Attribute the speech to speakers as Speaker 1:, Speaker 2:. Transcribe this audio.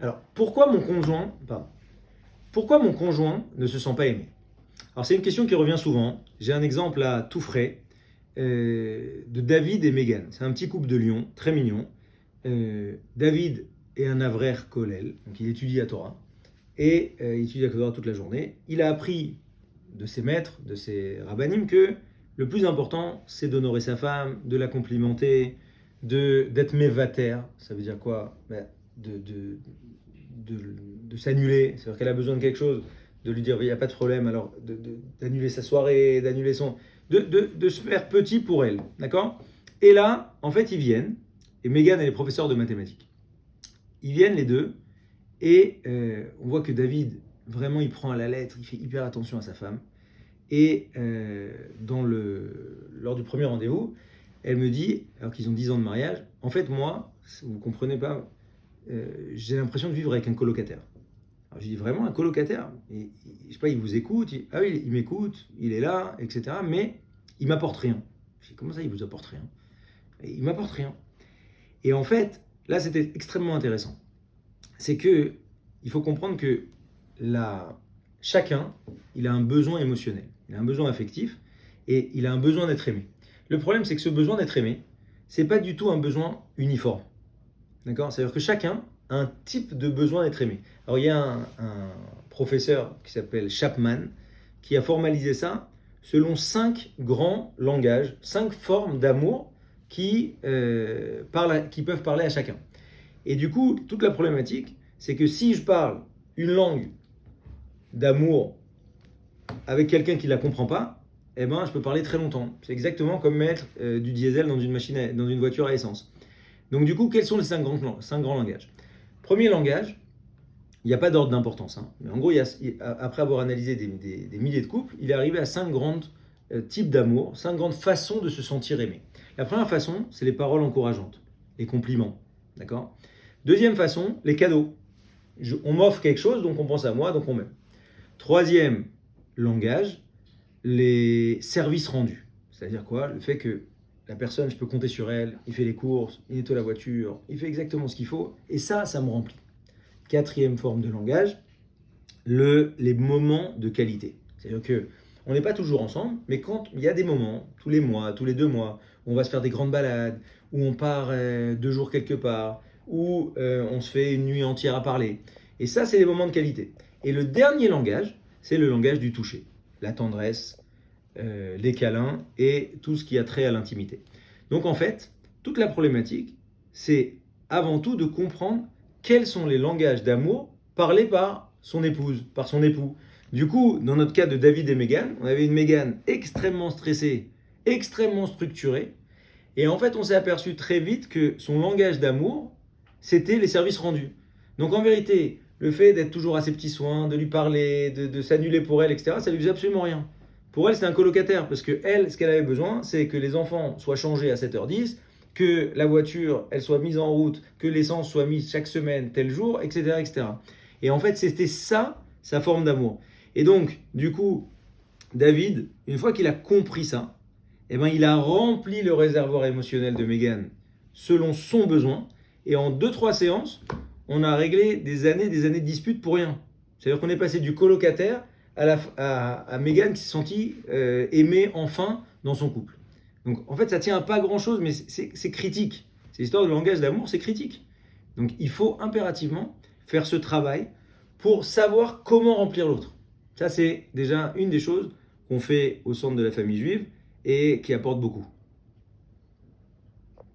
Speaker 1: Alors, pourquoi mon conjoint ne se sent pas aimé? Alors, c'est une question qui revient souvent. J'ai un exemple là tout frais de David et Meghan. C'est un petit couple de lions, très mignon. David est un avraire kollel, donc il étudie la Torah. Et il étudie la Torah toute la journée. Il a appris de ses maîtres, de ses rabbinim, que le plus important, c'est d'honorer sa femme, de la complimenter, d'être mévater. Ça veut dire quoi? de, de, de s'annuler. C'est-à-dire qu'elle a besoin de quelque chose, de lui dire il n'y a pas de problème, alors d'annuler sa soirée, d'annuler son. De se faire petit pour elle. D'accord? Et là, en fait, ils viennent, et Meghan, elle est professeure de mathématiques. Ils viennent les deux, et on voit que David, vraiment, il prend à la lettre, il fait hyper attention à sa femme. Et lors du premier rendez-vous, elle me dit, alors qu'ils ont 10 ans de mariage, en fait, moi, vous ne comprenez pas, j'ai l'impression de vivre avec un colocataire. Alors je dis vraiment un colocataire. Je sais pas, il vous écoute, ah oui, il m'écoute, il est là, etc. Mais il m'apporte rien. Je dis comment ça, il vous apporte rien? Et il m'apporte rien. Et en fait, là, c'était extrêmement intéressant. C'est que il faut comprendre que chacun, il a un besoin émotionnel, il a un besoin affectif et il a un besoin d'être aimé. Le problème, c'est que ce besoin d'être aimé, c'est pas du tout un besoin uniforme. D'accord? C'est-à-dire que chacun a un type de besoin d'être aimé. Alors, il y a un professeur qui s'appelle Chapman qui a formalisé ça selon 5 grands langages, 5 formes d'amour qui peuvent parler à chacun. Et du coup, toute la problématique, c'est que si je parle une langue d'amour avec quelqu'un qui ne la comprend pas, eh ben, je peux parler très longtemps. C'est exactement comme mettre du diesel dans dans une voiture à essence. Donc du coup, quels sont les 5 grands langages? Premier langage, il n'y a pas d'ordre d'importance. Hein. Mais en gros, après avoir analysé des milliers de couples, il est arrivé à 5 grands types d'amour, 5 grandes façons de se sentir aimé. La première façon, c'est les paroles encourageantes, les compliments. D'accord? Deuxième façon, les cadeaux. On m'offre quelque chose, donc on pense à moi, donc on m'aime. Troisième langage, les services rendus. C'est-à-dire quoi? Le fait que la personne, je peux compter sur elle, il fait les courses, il nettoie la voiture, il fait exactement ce qu'il faut, et ça me remplit. Quatrième forme de langage, les moments de qualité. C'est-à-dire que on n'est pas toujours ensemble, mais quand il y a des moments, tous les mois, tous les 2 mois, où on va se faire des grandes balades, où on part 2 jours quelque part, où on se fait une nuit entière à parler. Et ça, c'est des moments de qualité. Et le dernier langage, c'est le langage du toucher. La tendresse, les câlins et tout ce qui a trait à l'intimité. Donc en fait, toute la problématique, c'est avant tout de comprendre quels sont les langages d'amour parlés par son épouse, par son époux. Du coup, dans notre cas de David et Meghan, on avait une Meghan extrêmement stressée, extrêmement structurée, et en fait, on s'est aperçu très vite que son langage d'amour, c'était les services rendus. Donc en vérité, le fait d'être toujours à ses petits soins, de lui parler, de s'annuler pour elle, etc., ça lui faisait absolument rien. Pour elle, c'est un colocataire, parce que elle, ce qu'elle avait besoin, c'est que les enfants soient changés à 7h10, que la voiture, elle soit mise en route, que l'essence soit mise chaque semaine, tel jour, etc., etc. Et en fait, c'était ça, sa forme d'amour. Et donc, du coup, David, une fois qu'il a compris ça, eh ben, il a rempli le réservoir émotionnel de Meghan selon son besoin. Et en 2-3 séances, on a réglé des années de disputes pour rien. C'est-à-dire qu'on est passé du colocataire à Meghan qui s'est sentie aimée enfin dans son couple. Donc en fait, ça tient à pas grand-chose, mais c'est critique. Ces histoires de langage d'amour, c'est critique. Donc il faut impérativement faire ce travail pour savoir comment remplir l'autre. Ça, c'est déjà une des choses qu'on fait au centre de la famille juive et qui apporte beaucoup.